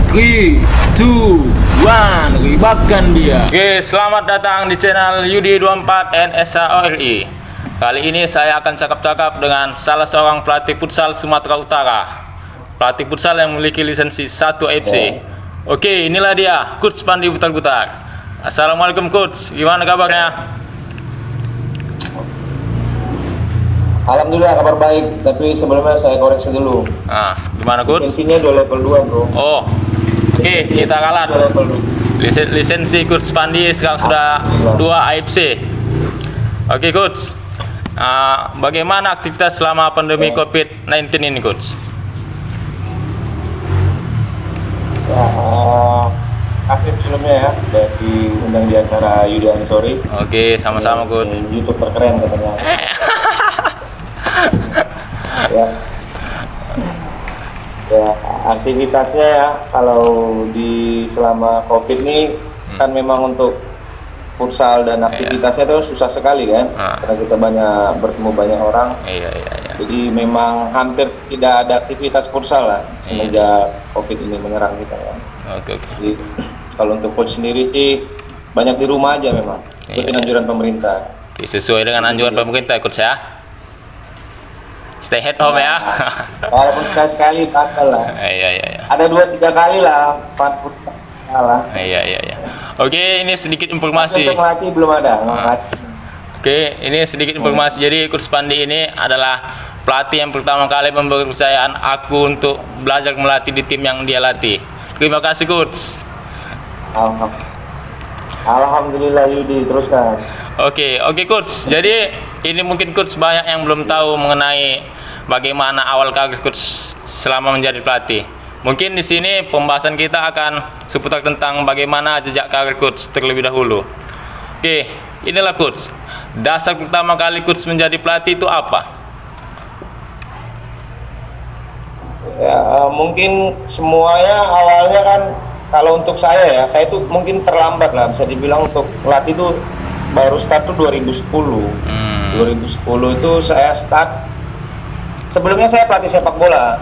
3, 2, 1, libatkan dia. Oke, selamat datang di channel Yudi24 NSAORI. Kali ini saya akan cakap-cakap dengan salah seorang pelatih futsal Sumatera Utara. Pelatih futsal yang memiliki lisensi 1 FC. Oke, inilah dia, Coach Pandi Butar-Butar. Assalamualaikum Coach, gimana kabarnya? Alhamdulillah kabar baik, tapi sebelumnya saya koreksi dulu. Gimana Coach? Lisensinya udah level 2 bro. Oh, oke, kita kalah. Level 2. Lisensi Coach Pandi sekarang sudah 2 AFC. Oke Coach, bagaimana aktivitas selama pandemi COVID-19 ini Coach? Ya, aktif sebelumnya ya, udah diundang di acara Yudi Ansori. Oke, sama-sama Coach. YouTube terkeren katanya. Ya. Ya, aktivitasnya ya kalau di selama Covid nih kan memang untuk futsal dan aktivitasnya itu susah sekali kan, karena kita bertemu banyak orang. Iya. Jadi memang hampir tidak ada aktivitas futsal lah semenjak Covid ini menyerang kita ya. Oke. Jadi kalau untuk coach sendiri sih banyak di rumah aja memang, ikutin anjuran pemerintah. Sesuai dengan anjuran pemerintah Coach ya. Stay at home ya. Walaupun sekali-sekali batal lah. Iya. Ada 2-3 kali lah futsal lah. Iya. Oke, ini sedikit informasi. Untuk melatih belum ada. Oke, ini sedikit informasi. Jadi Coach Pandi ini adalah pelatih yang pertama kali memberi kepercayaan aku untuk belajar melatih di tim yang dia latih. Terima kasih Coach. Alhamdulillah Yudi, teruskan. Oke Coach. Jadi ini mungkin Coach banyak yang belum tahu mengenai bagaimana awal karir Coach selama menjadi pelatih. Mungkin di sini pembahasan kita akan seputar tentang bagaimana jejak karir Coach terlebih dahulu. Oke, inilah Coach. Dasar pertama kali Coach menjadi pelatih itu apa? Ya, mungkin semuanya awalnya kan kalau untuk saya itu mungkin terlambat lah, bisa dibilang untuk latih itu baru start tuh 2010. 2010 itu saya start. Sebelumnya saya pelatih sepak bola.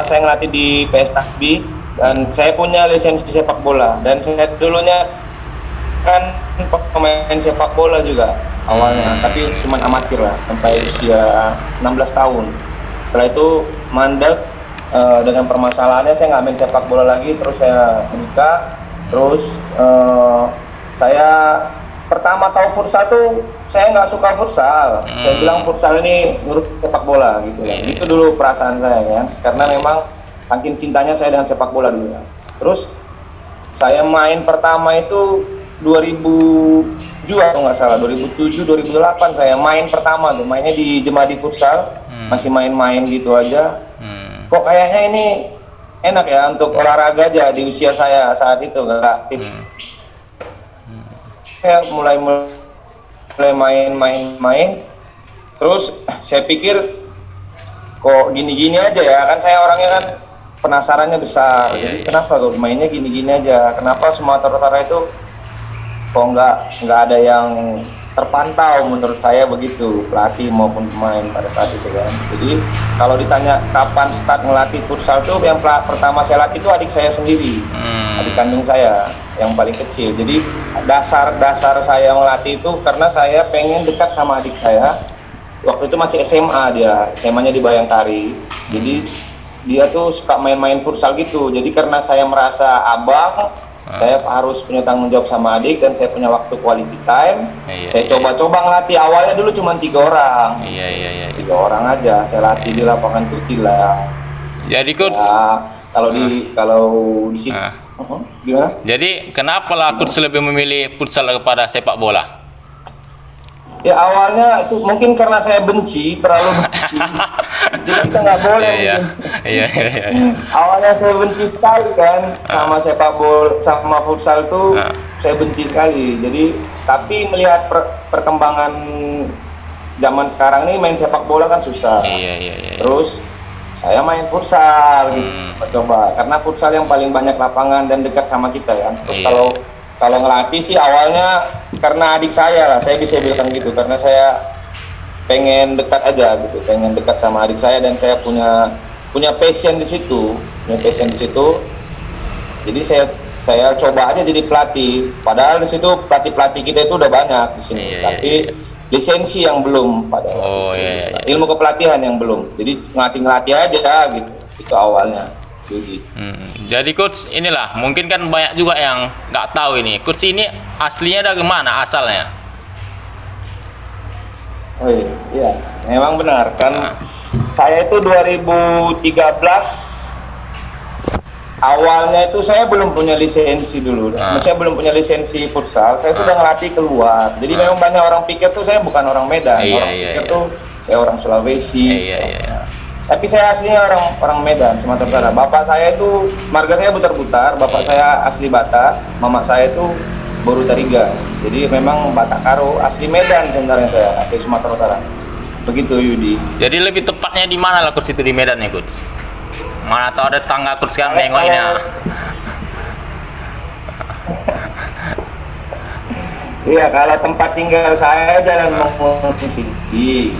Saya ngelatih di PS Tasbi dan saya punya lisensi sepak bola, dan saya dulunya kan pemain sepak bola juga awalnya, tapi cuma amatir lah sampai usia 16 tahun. Setelah itu mandek dengan permasalahannya, saya nggak main sepak bola lagi, terus saya menikah, terus saya pertama tahu futsal tuh saya nggak suka futsal. Saya bilang futsal ini ngurus sepak bola gitu ya. Itu dulu perasaan saya kan, karena memang saking cintanya saya dengan sepak bola dulu ya. Terus saya main pertama itu 2007 atau nggak salah, 2007 2008 saya main pertama tuh, mainnya di Jemadi Futsal. Masih main-main gitu aja. Kok kayaknya ini enak ya untuk olahraga aja di usia saya saat itu nggak aktif. Saya mulai main, terus saya pikir kok gini-gini aja ya, kan saya orangnya kan penasarannya besar. Jadi kenapa kok mainnya gini-gini aja, kenapa Sumatera Utara itu kok nggak ada yang terpantau, menurut saya begitu, pelatih maupun pemain pada saat itu kan. Jadi kalau ditanya kapan start ngelatih futsal tuh, yang pertama saya latih itu adik saya sendiri, adik kandung saya yang paling kecil. Jadi dasar saya melatih itu karena saya pengen dekat sama adik saya. Waktu itu masih SMA, dia SMA-nya di Bayangkari. Jadi dia tuh suka main-main futsal gitu. Jadi karena saya merasa abang, saya harus punya tanggung jawab sama adik, dan saya punya waktu quality time. Saya coba-coba ngelatih. Awalnya dulu cuma 3 orang. 3 orang aja saya latih di lapangan putih lah. Jadi Coach, kalau di sini gimana? Jadi kenapa lah Coach lebih memilih futsal daripada sepak bola? Ya awalnya itu mungkin karena saya terlalu benci. Jadi kita nggak boleh. Iya. Awalnya saya benci sekali kan sama sepak bola, sama futsal tuh saya benci sekali. Jadi tapi melihat perkembangan zaman sekarang nih, main sepak bola kan susah. Iya. Terus saya main futsal gitu, coba karena futsal yang paling banyak lapangan dan dekat sama kita ya. Terus kalau ngelatih sih awalnya karena adik saya lah, saya bisa bilang gitu, karena saya pengen dekat aja gitu, pengen dekat sama adik saya, dan saya punya passion di situ, Jadi saya coba aja jadi pelatih. Padahal di situ pelatih kita itu udah banyak di sini. Iya, Tapi lisensi yang belum pada. Oh iya. Ilmu kepelatihan yang belum. Jadi ngelatih aja gitu. Itu awalnya. Jadi coach, inilah mungkin kan banyak juga yang nggak tahu ini. Coach ini aslinya dari mana asalnya? Oh iya, memang benar kan. Saya itu 2013 awalnya itu saya belum punya lisensi dulu. Maksudnya belum punya lisensi futsal. Saya sudah ngelatih keluar. Jadi memang banyak orang pikir tuh saya bukan orang Medan. Orang pikir tuh saya orang Sulawesi. Tapi saya aslinya orang Medan, Sumatera Utara. Bapak saya itu marga saya Butar-Butar. Bapak saya asli Batak. Mama saya itu Boru Tariga. Jadi memang Batak Karo, asli Medan sebenarnya saya, asli Sumatera Utara. Begitu Yudi. Jadi lebih tepatnya di mana lah coach itu di Medan ya coach? Mana tahu ada tangga coach kan nengoknya. Iya, kalau tempat tinggal saya Jalan Mengungsi. Iya.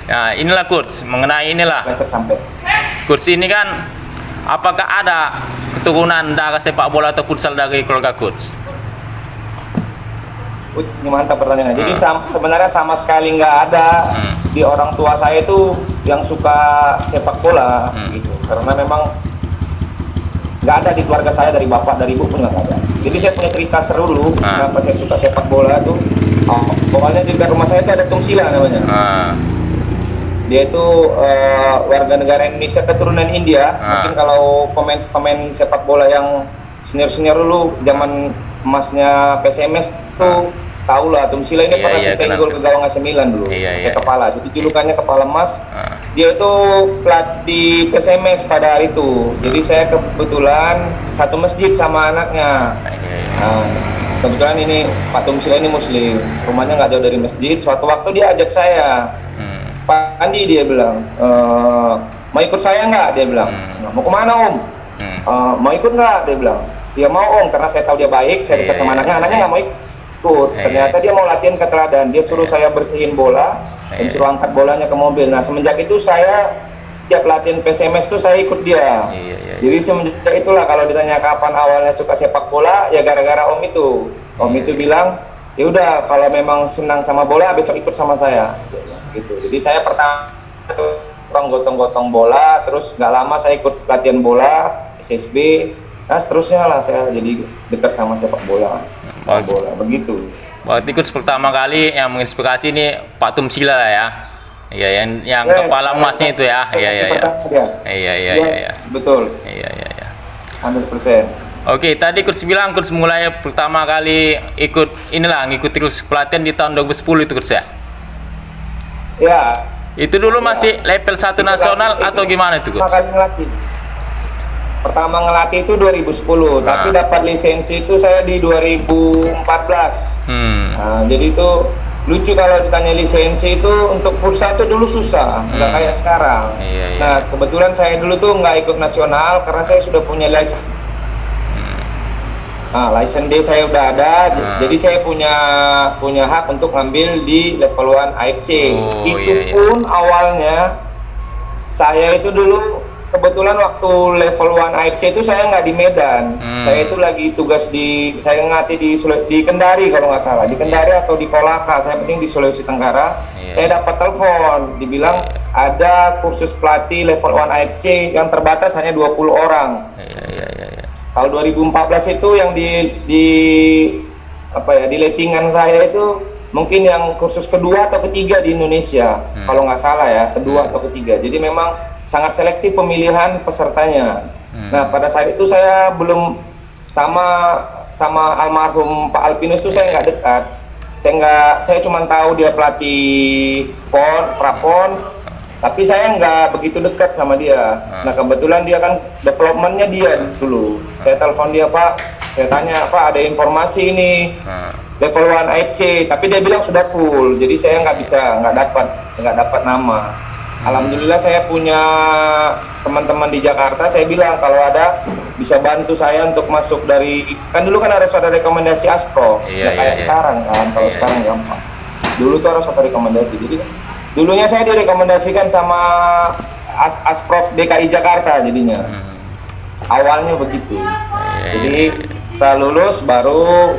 Nah, inilah coach, mengenai inilah. Sampai. Coach ini kan apakah ada keturunan darah sepak bola atau futsal dari keluarga coach? Ini mantap pertanyaannya. Jadi sebenarnya sama sekali nggak ada di orang tua saya itu yang suka sepak bola gitu. Karena memang nggak ada di keluarga saya, dari bapak dari ibu pun nggak ada. Jadi saya punya cerita seru dulu kenapa saya suka sepak bola tuh. Awalnya di dekat rumah saya itu ada Tung Sila namanya. Dia itu warga negara Indonesia keturunan India. Mungkin kalau pemain sepak bola yang senior dulu zaman emasnya PSMS tuh tahu lah, Tung Sila ini pernah ciptain gol ke gawang AC Milan dulu, kepala. Jadi julukannya kepala emas. Dia itu pelatih PSMS pada hari itu. Jadi saya kebetulan satu masjid sama anaknya. Nah, kebetulan ini Pak Tung Sila ini Muslim, rumahnya nggak jauh dari masjid. Suatu waktu dia ajak saya, Pak Andi, dia bilang, mau ikut saya nggak? Dia bilang, mau kemana Om? Mau ikut nggak? Dia bilang, ya mau Om, karena saya tahu dia baik, saya dekat sama anaknya nggak mau ikut. Ternyata dia mau latihan ke teladan, dia suruh saya bersihin bola, dan suruh angkat bolanya ke mobil. Nah semenjak itu saya setiap latihan PSMS itu saya ikut dia. Jadi semenjak itulah kalau ditanya kapan awalnya suka sepak bola, ya gara-gara Om itu. Om itu bilang, ya udah kalau memang senang sama bola besok ikut sama saya. Gitu. Jadi saya pertama orang gotong-gotong bola, terus nggak lama saya ikut latihan bola SSB. Nah seterusnya lah saya jadi dekat sama sepak bola. Begitu. Berarti coach pertama kali yang menginspirasi ini Pak Tum Sila ya. Iya, yang kepala emasnya itu ya. Iya. Betul. Iya. 100%. Oke, tadi coach bilang coach mulai pertama kali ngikuti terus pelatihan di tahun 2010 itu coach ya. Ya. Itu dulu masih level 1 nasional atau gimana itu coach? Pertama ngelatih itu 2010, tapi dapat lisensi itu saya di 2014. Nah, jadi itu lucu kalau ditanya lisensi itu untuk futsal itu dulu susah, nggak kayak sekarang. Nah, kebetulan saya dulu tuh nggak ikut nasional karena saya sudah punya lisensi. Nah, license D saya udah ada, jadi saya punya hak untuk ngambil di level 1 AFC. Pun awalnya saya itu dulu kebetulan waktu level 1 AFC itu saya nggak di Medan. Saya itu lagi tugas saya ngelatih di Kendari kalau nggak salah, di Kendari atau di Kolaka, saya penting di Sulawesi Tenggara. Saya dapat telepon, dibilang ada kursus pelatih level 1 AFC yang terbatas hanya 20 orang. Kalau 2014 itu yang di lettingan saya itu mungkin yang kursus kedua atau ketiga di Indonesia, kalau nggak salah ya, kedua atau ketiga. Jadi memang sangat selektif pemilihan pesertanya. Nah pada saat itu saya belum sama almarhum Pak Alpinus itu saya nggak dekat. Saya cuma tahu dia pelatih prapon, tapi saya nggak begitu dekat sama dia. Nah kebetulan dia kan developmentnya dia dulu. Saya telepon dia, Pak, saya tanya, Pak ada informasi ini level 1 AFC, tapi dia bilang sudah full, jadi saya nggak dapat nama. Alhamdulillah saya punya teman-teman di Jakarta, saya bilang kalau ada bisa bantu saya untuk masuk kan dulu kan harus ada rekomendasi ASPRO, kayak sekarang kan, kalau sekarang gampang. Dulu tuh harus ada rekomendasi, jadi dulunya saya direkomendasikan sama ASPROF DKI Jakarta jadinya. awalnya begitu. Jadi setelah lulus baru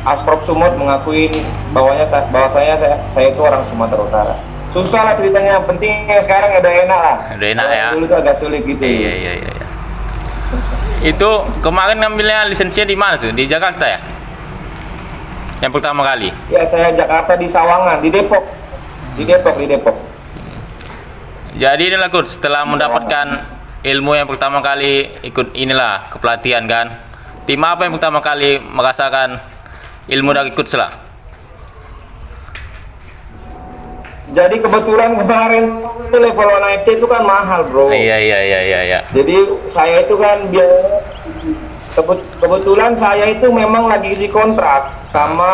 Asprop Sumut mengakuin bahwasanya saya itu orang Sumatera Utara. Susah lah ceritanya, pentingnya sekarang ada enak lah. Udah enak ya. Dulu tuh agak sulit gitu. Iya. Itu kemarin ngambilnya lisensinya di mana tuh? Di Jakarta ya? Yang pertama kali? Ya saya Jakarta di Sawangan, di Depok. Di Depok. Jadi inilah coach, setelah mendapatkan ilmu yang pertama kali ikut inilah kepelatihan kan. Tim apa yang pertama kali merasakan ilmu dari coach lah? Jadi kebetulan kemarin itu level 1 FC itu kan mahal, bro. Iya. Jadi saya itu kan kebetulan saya itu memang lagi di kontrak sama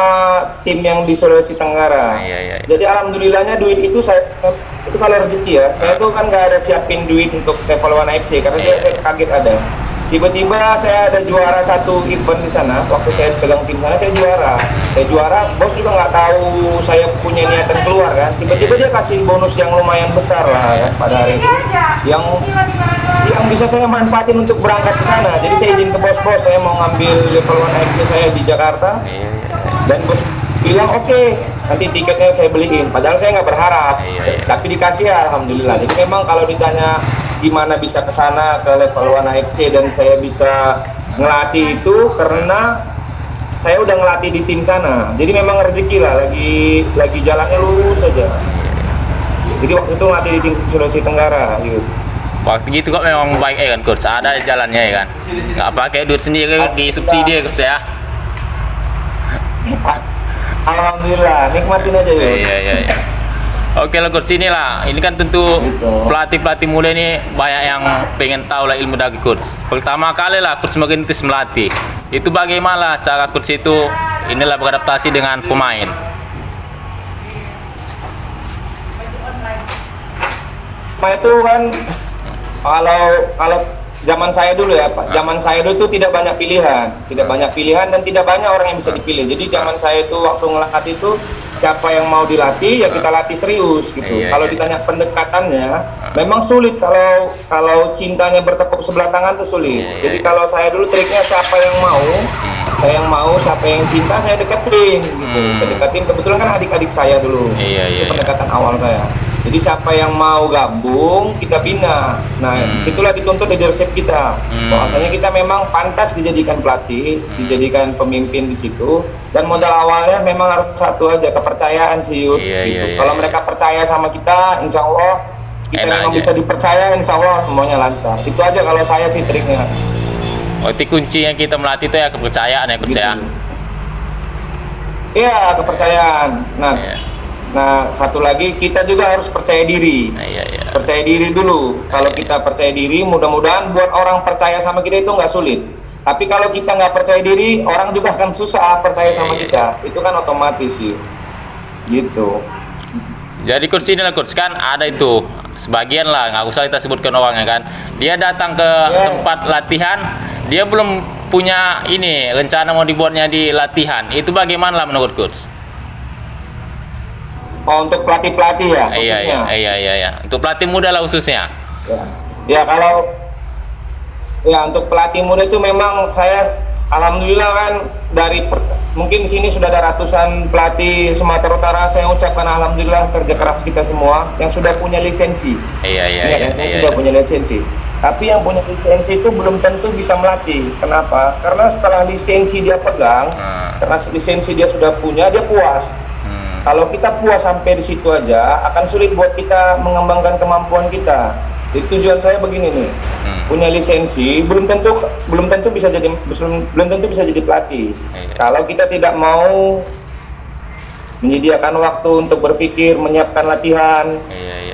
tim yang di Sulawesi Tenggara. Iya. Jadi alhamdulillahnya duit itu itu kalau rezeki ya. Saya tuh kan nggak ada siapin duit untuk level 1 FC karena saya kaget ada. Tiba-tiba saya ada juara satu event di sana. Waktu saya pegang tim sana saya juara. Bos juga nggak tahu saya punya niatan keluar kan. Tiba-tiba dia kasih bonus yang lumayan besar lah kan pada hari itu. Yang bisa saya manfaatin untuk berangkat ke sana. Jadi saya izin ke bos saya mau ngambil level 1 FC saya di Jakarta. Dan bos bilang oke, nanti tiketnya saya beliin. Padahal saya nggak berharap. Tapi dikasih ya, alhamdulillah. Jadi memang kalau ditanya gimana bisa ke sana ke level 1 FC dan saya bisa ngelatih itu karena saya udah ngelatih di tim sana. Jadi memang rezeki lah, lagi jalannya lurus saja. Jadi waktu itu ngelatih di tim Sulawesi Tenggara, yuk. Waktu gitu kok memang baik kan coach, ada jalannya ya kan. Nggak pakai duit sendiri di subsidi coach ya. Alhamdulillah, nikmatin aja yuk. Iya. Oke lah coach, inilah. Ini kan tentu pelatih muda ini banyak yang pengen tahu lah ilmu dari coach. Pertama kali lah coach merintis melatih. Itu bagaimana cara coach itu inilah beradaptasi dengan pemain? Itu kan kalau zaman saya dulu ya Pak, zaman saya dulu tuh tidak banyak pilihan dan tidak banyak orang yang bisa dipilih. Jadi zaman saya itu waktu ngelatih itu siapa yang mau dilatih ya kita latih serius gitu. Kalau ditanya pendekatannya memang sulit, kalau cintanya bertepuk sebelah tangan tuh sulit. Jadi kalau saya dulu triknya siapa yang mau, siapa yang cinta saya deketin gitu. Saya deketin, kebetulan kan adik-adik saya dulu. Itu pendekatan awal saya. Jadi siapa yang mau gabung kita bina. Nah, disitulah dituntut leadership kita. Bahwasanya kita memang pantas dijadikan pelatih, dijadikan pemimpin di situ. Dan modal awalnya memang harus satu aja, kepercayaan sih Yud. Gitu. Kalau mereka percaya sama kita, insya Allah kita memang bisa dipercaya, insya Allah semuanya lancar. Itu aja kalau saya sih triknya. Berarti kuncinya kita melatih itu ya kepercayaan ya coach ya. Iya, kepercayaan. Nah, satu lagi kita juga harus percaya diri. Percaya diri dulu. Kalau kita percaya diri, mudah-mudahan buat orang percaya sama kita itu nggak sulit. Tapi kalau kita nggak percaya diri, orang juga akan susah percaya sama kita. Itu kan otomatis sih. Gitu. Jadi coach ini lah coach, kan ada itu sebagian lah, nggak usah kita sebutkan orangnya kan. Dia datang ke tempat latihan, dia belum punya ini rencana mau dibuatnya di latihan. Itu bagaimana lah menurut coach? Oh, untuk pelatih-pelatih ya khususnya? Iya. Untuk pelatih muda lah khususnya. Ya untuk pelatih muda itu memang saya alhamdulillah kan mungkin di sini sudah ada ratusan pelatih Sumatera Utara. Saya ucapkan alhamdulillah kerja keras kita semua yang sudah punya lisensi. Saya sudah punya lisensi. Tapi yang punya lisensi itu belum tentu bisa melatih. Kenapa? Karena setelah lisensi dia pegang, karena lisensi dia sudah punya, dia puas. Kalau kita puas sampai di situ aja, akan sulit buat kita mengembangkan kemampuan kita. Jadi tujuan saya begini nih, punya lisensi belum tentu bisa jadi pelatih. Kalau kita tidak mau menyediakan waktu untuk berpikir, menyiapkan latihan,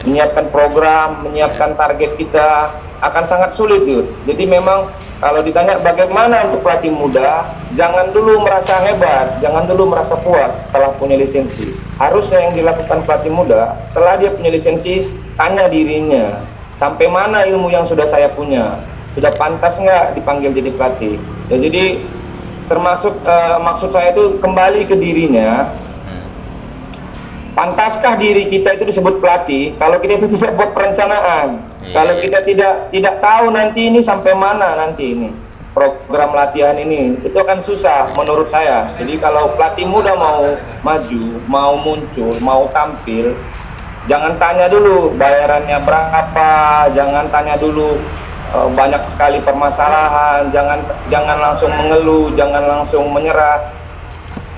menyiapkan program, menyiapkan target kita, akan sangat sulit, Yud. Jadi memang kalau ditanya bagaimana untuk pelatih muda, jangan dulu merasa hebat, jangan dulu merasa puas setelah punya lisensi. Harusnya yang dilakukan pelatih muda, setelah dia punya lisensi, tanya dirinya, sampai mana ilmu yang sudah saya punya? Sudah pantas nggak dipanggil jadi pelatih? Ya, jadi termasuk maksud saya itu kembali ke dirinya. Pantaskah diri kita itu disebut pelatih kalau kita itu tidak buat perencanaan? Kalau kita tidak tahu nanti ini sampai mana nanti ini program latihan ini, itu akan susah menurut saya. Jadi kalau pelatih muda mau maju, mau muncul, mau tampil, jangan tanya dulu bayarannya berapa, jangan tanya dulu banyak sekali permasalahan, jangan langsung mengeluh, jangan langsung menyerah.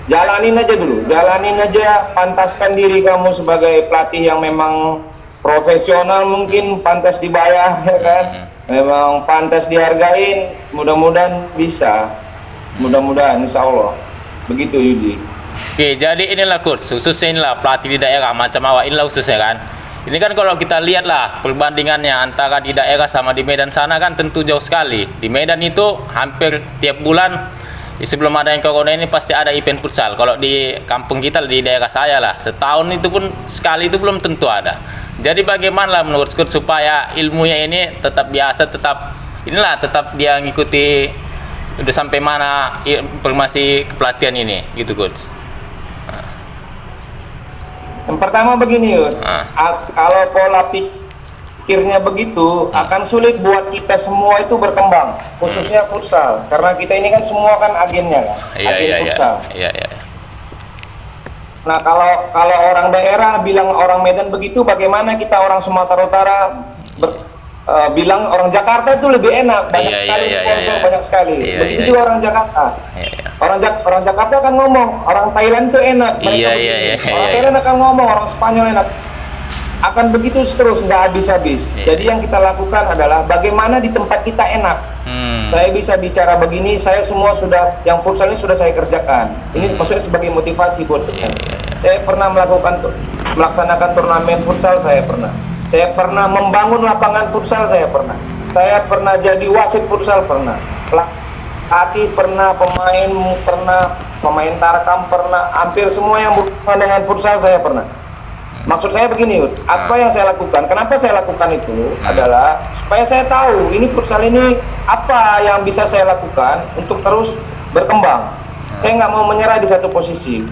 Jalanin aja dulu, jalanin aja, pantaskan diri kamu sebagai pelatih yang memang profesional, mungkin pantas dibayar, ya kan? Memang pantas dihargain, mudah-mudahan bisa, mudah-mudahan insya Allah. Begitu Yudi. Oke, jadi inilah coach, khususnya inilah pelatih di daerah macam awak inilah khususnya kan. Ini kan kalau kita lihat lah perbandingannya antara di daerah sama di Medan sana kan tentu jauh sekali. Di Medan itu hampir tiap bulan sebelum ada yang corona ini pasti ada event futsal. Kalau di kampung kita di daerah saya lah setahun itu pun sekali itu belum tentu ada. Jadi bagaimana lah menurut coach supaya ilmunya ini tetap biasa, tetap dia ngikuti udah sampai mana informasi kepelatihan ini gitu coach. Yang pertama begini Yud, kalau pola pikirnya begitu akan sulit buat kita semua itu berkembang, khususnya futsal, karena kita ini kan semua kan agennya kan, agen futsal. Nah kalau orang daerah bilang orang Medan begitu, bagaimana kita orang Sumatera Utara bilang orang Jakarta itu lebih enak, banyak sekali sponsor, banyak sekali. Begitu juga orang Jakarta. Orang Jakarta akan ngomong orang Thailand itu enak, mereka orang Thailand akan ngomong orang Spanyol enak. Akan begitu terus, nggak habis-habis. Jadi yang kita lakukan adalah bagaimana di tempat kita enak. Saya bisa bicara begini, saya semua sudah yang futsal ini sudah saya kerjakan. Ini maksudnya sebagai motivasi buat kita. Saya pernah melaksanakan turnamen futsal, saya pernah membangun lapangan futsal, saya pernah jadi wasit futsal, pernah pelatih, pernah pemain tarkam, pernah hampir semua yang berhubungan dengan futsal saya pernah. Maksud saya begini Yud, apa yang saya lakukan, kenapa saya lakukan itu adalah supaya saya tahu ini futsal ini apa yang bisa saya lakukan untuk terus berkembang. Saya nggak mau menyerah di satu posisi.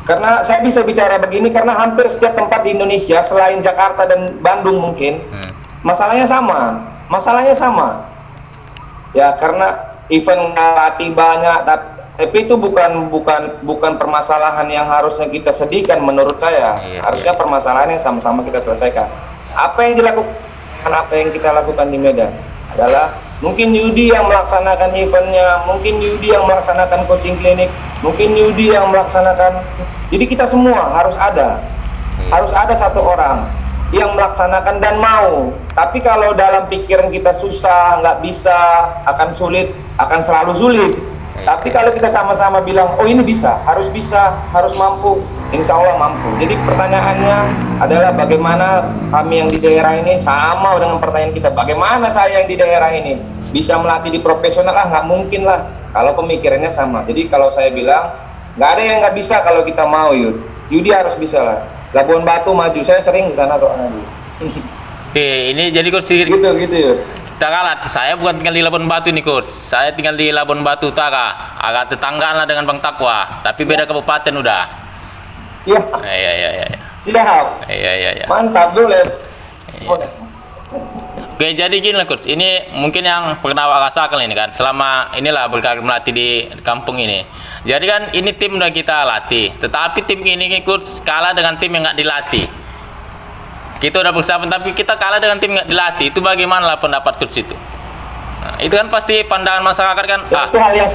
Karena saya bisa bicara begini karena hampir setiap tempat di Indonesia selain Jakarta dan Bandung mungkin masalahnya sama. Ya karena event latih banyak, tapi itu bukan permasalahan yang harusnya kita sedihkan menurut saya. Harusnya permasalahan yang sama-sama kita selesaikan. Apa yang kita lakukan di Medan adalah mungkin Yudi yang melaksanakan eventnya, mungkin Yudi yang melaksanakan coaching klinik, mungkin Yudi yang melaksanakan. Jadi kita semua harus ada satu orang yang melaksanakan dan mau. Tapi kalau dalam pikiran kita susah, nggak bisa, akan sulit, akan selalu sulit. Tapi kalau kita sama-sama bilang, oh ini bisa, harus mampu, insya Allah mampu. Jadi pertanyaannya adalah bagaimana kami yang di daerah ini sama dengan pertanyaan kita, bagaimana saya yang di daerah ini bisa melatih di profesional? Nggak mungkin lah kalau pemikirannya sama. Jadi kalau saya bilang nggak ada yang nggak bisa kalau kita mau Yudi harus bisa lah. Labuan Batu maju, saya sering ke sana soalnya. Oke, ini jadi kursi gitu Yud. Takalat, saya bukan tinggal di Labuan Batu nih coach. Saya tinggal di Labuan Batu Utara, agak tetanggaan lah dengan Bang Takwa, tapi beda kabupaten udah. Iya. Iya. Siap. Iya. Mantap boleh. Oke, jadi gini lah coach. Ini mungkin yang pernah awak rasakan ini kan, selama inilah berkarir melatih di kampung ini. Jadi kan ini tim udah kita latih, tetapi tim ini coach kalah dengan tim yang nggak dilatih. Kita udah persiapan tapi kita kalah dengan tim nggak dilatih. Itu bagaimana lah pendapat coach itu? Nah, itu kan pasti pandangan masyarakat kan. Itu hal yang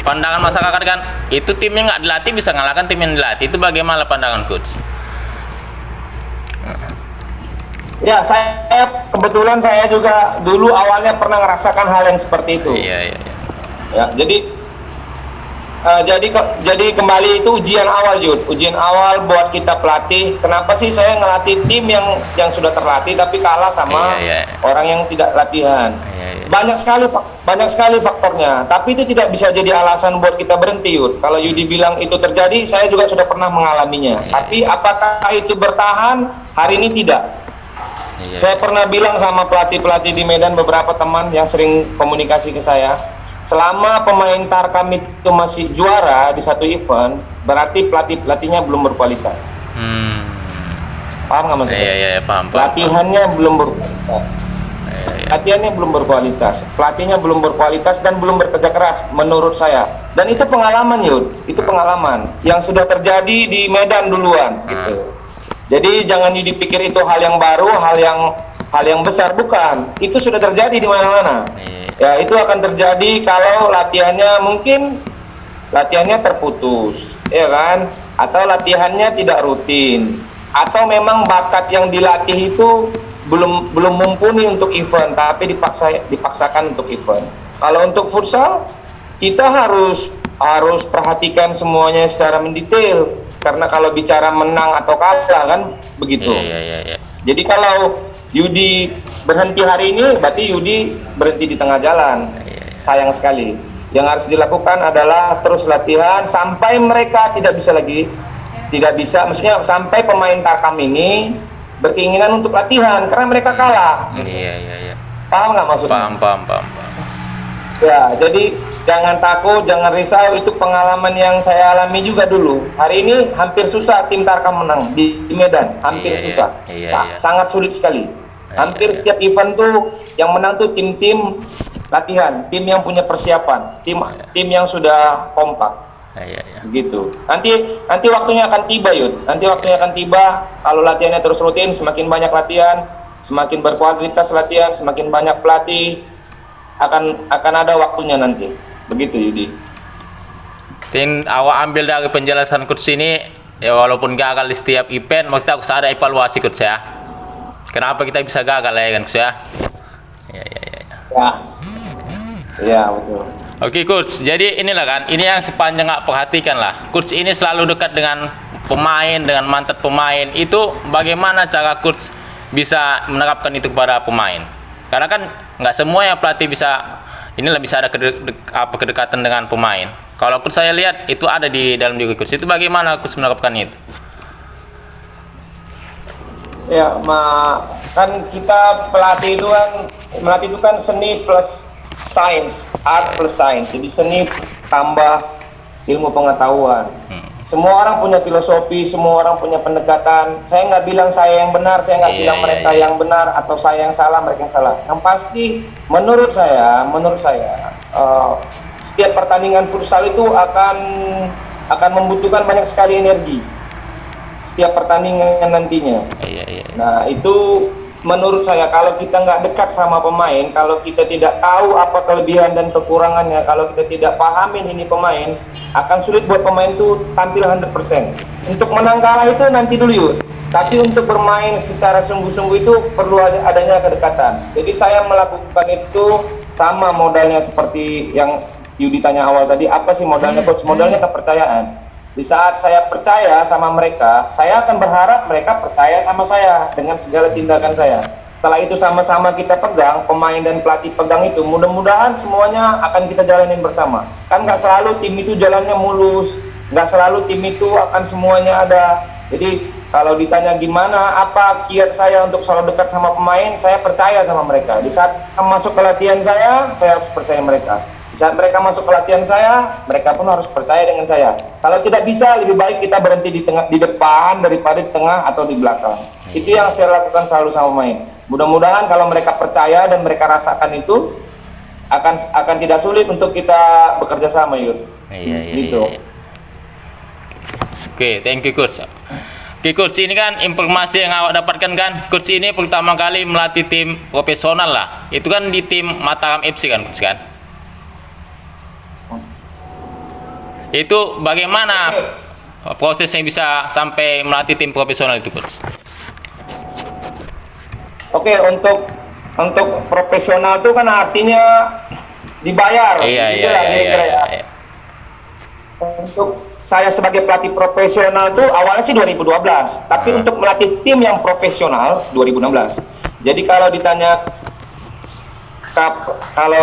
pandangan masyarakat kan. Itu timnya nggak dilatih bisa ngalahkan tim yang dilatih. Itu bagaimana pandangan coach? Ya, kebetulan saya juga dulu awalnya pernah merasakan hal yang seperti itu. Iya. Ya, jadi kembali itu ujian awal ujian awal buat kita pelatih. Kenapa sih saya ngelatih tim yang sudah terlatih tapi kalah sama orang yang tidak latihan? Banyak sekali faktornya. Tapi itu tidak bisa jadi alasan buat kita berhenti Kalau Yudi bilang itu terjadi, saya juga sudah pernah mengalaminya. Tapi apakah itu bertahan? Hari ini tidak. Saya pernah bilang sama pelatih-pelatih di Medan, beberapa teman yang sering komunikasi ke saya, selama pemain tarkam itu masih juara di satu event, berarti pelatihnya belum berkualitas. Paham nggak maksudnya? Iya, paham. Latihannya belum berkualitas. Latihannya belum berkualitas, pelatihnya belum berkualitas dan belum bekerja keras menurut saya. Dan itu pengalaman Yud, itu pengalaman yang sudah terjadi di Medan duluan gitu. Jadi jangan dipikir itu hal yang baru, hal yang besar, bukan. Itu sudah terjadi di mana-mana. Ya, itu akan terjadi kalau latihannya terputus, ya kan? Atau latihannya tidak rutin, atau memang bakat yang dilatih itu belum mumpuni untuk event, tapi dipaksakan untuk event. Kalau untuk futsal, kita harus perhatikan semuanya secara mendetail, karena kalau bicara menang atau kalah kan begitu. Iya. Jadi kalau Yudi berhenti hari ini, berarti Yudi berhenti di tengah jalan. Sayang sekali. Yang harus dilakukan adalah terus latihan sampai mereka tidak bisa, maksudnya sampai pemain Tarkam ini berkeinginan untuk latihan karena mereka kalah. Iya. Paham nggak maksudnya? Paham. Ya, jadi jangan takut, jangan risau. Itu pengalaman yang saya alami juga dulu. Hari ini hampir susah tim Tarkam menang di Medan, hampir susah. Sangat sulit sekali. Hampir setiap event tuh yang menang tuh tim-tim latihan, tim yang punya persiapan, tim yang sudah kompak. Begitu. Nanti waktunya akan tiba, Yud. Nanti waktunya akan tiba kalau latihannya terus rutin, semakin banyak latihan, semakin berkualitas latihan, semakin banyak pelatih, akan ada waktunya nanti. Begitu, Yudi. Tin awak ambil dari penjelasan coach ini, ya walaupun gagal di setiap event, maksudnya harus ada evaluasi coach ya. Kenapa kita bisa gagal ya kan coach ya? Ya, betul. Oke coach, jadi inilah kan, ini yang sepanjang nggak perhatikan lah. Coach ini selalu dekat dengan pemain, dengan mantan pemain. Itu bagaimana cara coach bisa menerapkan itu kepada pemain? Karena kan nggak semua ya pelatih bisa, inilah bisa ada kedekatan dengan pemain. Kalau coach saya lihat itu ada di dalam diri coach. Itu bagaimana coach menerapkan itu? Ya, kan kita pelatih itu kan seni plus sains, art plus sains. Jadi seni tambah ilmu pengetahuan. Semua orang punya filosofi, semua orang punya pendekatan. Saya nggak bilang saya yang benar, saya nggak bilang mereka yang benar atau saya yang salah, mereka yang salah. Yang pasti menurut saya, setiap pertandingan futsal itu akan membutuhkan banyak sekali energi. Setiap pertandingan nantinya. Nah, itu menurut saya kalau kita nggak dekat sama pemain, kalau kita tidak tahu apa kelebihan dan kekurangannya, kalau kita tidak pahamin ini pemain, akan sulit buat pemain itu tampil 100%. Untuk menang kalah itu nanti dulu yuk. Tapi untuk bermain secara sungguh-sungguh itu perlu adanya kedekatan. Jadi saya melakukan itu sama modalnya seperti yang Yudi tanya awal tadi, apa sih modalnya coach? Modalnya kepercayaan. Di saat saya percaya sama mereka, saya akan berharap mereka percaya sama saya dengan segala tindakan saya. Setelah itu sama-sama kita pegang, pemain dan pelatih pegang itu, mudah-mudahan semuanya akan kita jalanin bersama. Kan nggak selalu tim itu jalannya mulus, nggak selalu tim itu akan semuanya ada. Jadi kalau ditanya gimana, apa kiat saya untuk selalu dekat sama pemain, saya percaya sama mereka. Di saat masuk ke latihan saya harus percaya mereka. Di saat mereka masuk ke latihan saya, mereka pun harus percaya dengan saya. Kalau tidak bisa, lebih baik kita berhenti di depan daripada di tengah atau di belakang. Itu yang saya lakukan selalu sama pemain. Mudah-mudahan kalau mereka percaya dan mereka rasakan itu, akan tidak sulit untuk kita bekerja sama, Yud. Gitu. Oke, thank you coach. Oke coach, ini kan informasi yang awak dapatkan kan. Coach ini pertama kali melatih tim profesional lah. Itu kan di tim Mataram FC kan coach kan? Itu bagaimana prosesnya bisa sampai melatih tim profesional itu coach? Oke, untuk profesional itu kan artinya dibayar. Iya. Untuk saya sebagai pelatih profesional itu awalnya sih 2012, tapi untuk melatih tim yang profesional 2016. Jadi kalau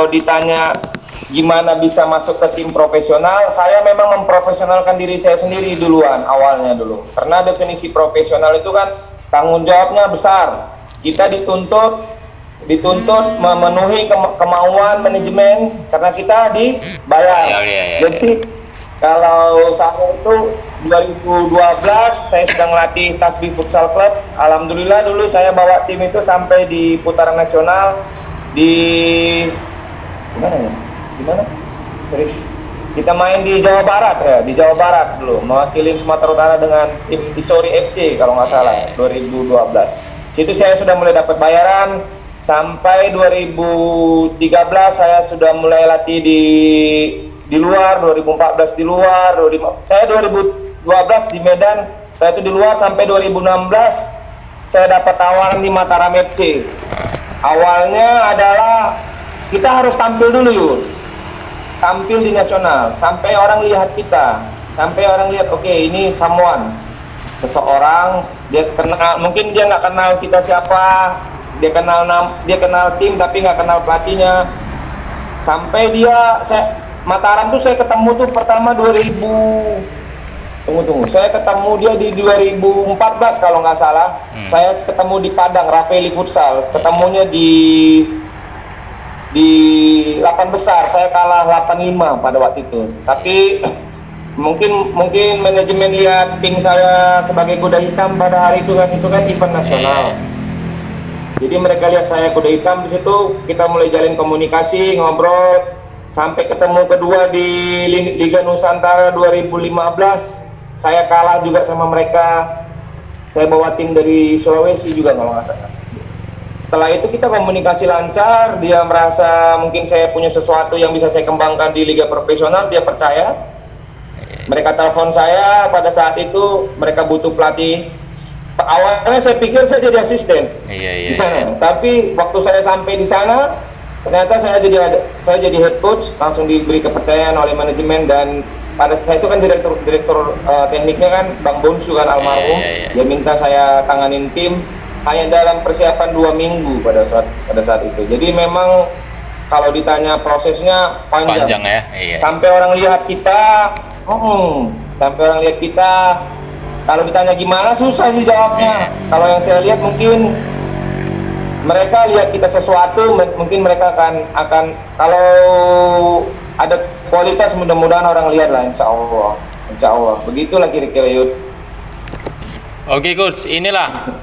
ditanya gimana bisa masuk ke tim profesional, saya memang memprofesionalkan diri saya sendiri duluan, awalnya dulu. Karena definisi profesional itu kan tanggung jawabnya besar. Kita dituntut memenuhi kemauan manajemen karena kita dibayar. Kalau saya itu 2012 saya sedang melatih Tasbih Futsal Club. Alhamdulillah dulu saya bawa tim itu sampai di putaran nasional di gimana ya? Gimana? Sorry. Kita main di Jawa Barat ya, di Jawa Barat dulu, mewakili Sumatera Utara dengan tim Isori FC kalau nggak salah 2012. Situ saya sudah mulai dapat bayaran. Sampai 2013 saya sudah mulai latih di luar, 2014 di luar, saya 2012 di Medan, saya itu di luar sampai 2016 saya dapat tawaran di Mataram FC. Awalnya adalah kita harus tampil dulu yuk, tampil di nasional, sampai orang lihat kita, sampai orang lihat oke, ini someone, seseorang, dia kenal, mungkin dia nggak kenal kita siapa, dia kenal tim tapi nggak kenal pelatihnya, sampai Mataram tuh saya ketemu tuh pertama 2000 saya ketemu dia di 2014 kalau nggak salah. Saya ketemu di Padang, Rafaeli Futsal, ketemunya di 8 besar, saya kalah 8-5 pada waktu itu. Tapi mungkin manajemen lihat tim saya sebagai kuda hitam pada hari itu kan event nasional. Jadi mereka lihat saya kuda hitam, di situ kita mulai jalin komunikasi, ngobrol. Sampai ketemu kedua di Liga Nusantara 2015, saya kalah juga sama mereka. Saya bawa tim dari Sulawesi juga kalau nggak salah. Setelah itu kita komunikasi lancar, dia merasa mungkin saya punya sesuatu yang bisa saya kembangkan di liga profesional, dia percaya. Mereka telepon saya pada saat itu, mereka butuh pelatih. Awalnya saya pikir saya jadi asisten di sana, tapi waktu saya sampai di sana, ternyata saya jadi head coach, langsung diberi kepercayaan oleh manajemen. Dan pada saat itu kan direktur tekniknya kan Bang Bonsu kan almarhum. Dia minta saya tanganin tim hanya dalam persiapan 2 minggu pada saat itu. Jadi memang kalau ditanya prosesnya panjang ya. Sampai orang lihat kita, kalau ditanya gimana susah sih jawabnya. Kalau yang saya lihat mungkin mereka lihat kita sesuatu, mungkin mereka akan kalau ada kualitas, mudah-mudahan orang lihat lah, insya Allah. Begitulah kira-kira Yud. Oke coach, inilah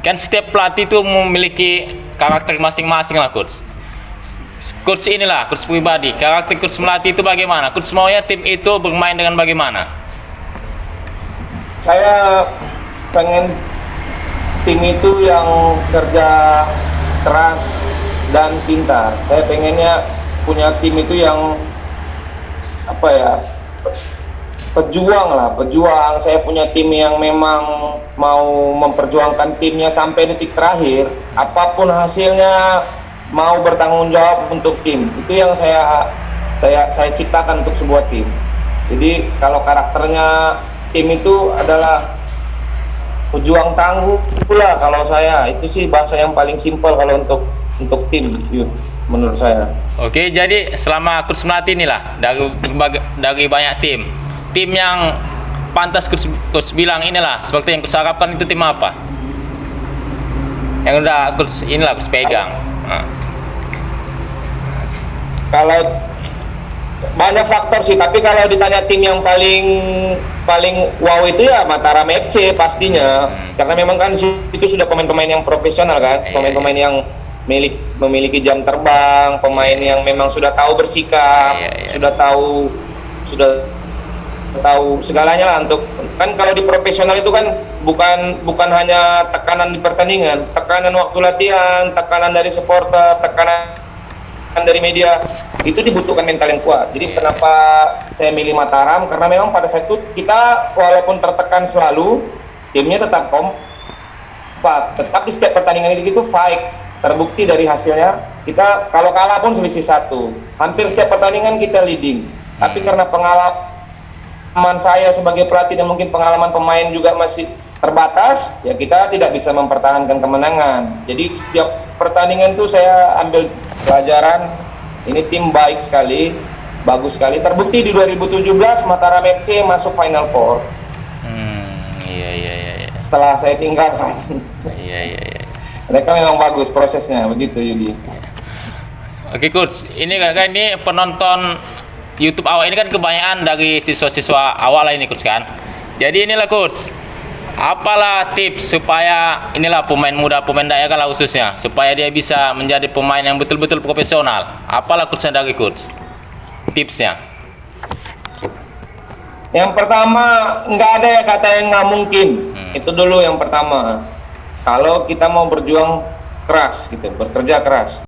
kan setiap pelatih itu memiliki karakter masing-masing lah coach. Coach inilah coach pribadi, karakter coach melatih itu bagaimana? Coach maunya tim itu bermain dengan bagaimana? Saya pengen tim itu yang kerja keras dan pintar. Saya pengennya punya tim itu yang pejuang. Saya punya tim yang memang mau memperjuangkan timnya sampai detik terakhir. Apapun hasilnya mau bertanggung jawab untuk tim. Itu yang saya ciptakan untuk sebuah tim. Jadi kalau karakternya tim itu adalah pejuang tangguh pula, kalau saya itu sih bahasa yang paling simpel kalau untuk tim menurut saya. Oke, jadi selama coach melatih inilah dari banyak tim yang pantas coach bilang inilah seperti yang coach harapkan, itu tim apa yang udah coach pegang? Kalau banyak faktor sih, tapi kalau ditanya tim yang paling wow itu ya Mataram FC pastinya, karena memang kan itu sudah pemain-pemain yang profesional kan, pemain-pemain yang memiliki jam terbang, pemain yang memang sudah tahu bersikap, sudah tahu segalanya lah. Untuk kan kalau di profesional itu kan bukan hanya tekanan di pertandingan, tekanan waktu latihan, tekanan dari supporter, tekanan dari media, itu dibutuhkan mental yang kuat. Jadi kenapa saya milih Mataram, karena memang pada saat itu kita walaupun tertekan selalu, timnya tetap kompak, tetap di setiap pertandingan itu fight. Terbukti dari hasilnya, kita kalau kalah pun selisih 1, hampir setiap pertandingan kita leading. Tapi karena pengalaman saya sebagai pelatih dan mungkin pengalaman pemain juga masih terbatas, ya kita tidak bisa mempertahankan kemenangan. Jadi setiap pertandingan itu saya ambil pelajaran, ini tim baik sekali, bagus sekali. Terbukti di 2017 Mataram FC masuk Final Four. Setelah saya tinggalkan. Mereka memang bagus prosesnya, begitu Yudi. Oke coach, ini penonton YouTube awal ini kan kebanyakan dari siswa-siswa awal ini coach kan. Jadi inilah coach, apalah tips supaya inilah pemain muda, pemain daerah lah khususnya, supaya dia bisa menjadi pemain yang betul-betul profesional. Apalah coachnya dari coach, tipsnya? Yang pertama, nggak ada ya kata yang nggak mungkin. Itu dulu yang pertama. Kalau kita mau berjuang keras gitu, bekerja keras.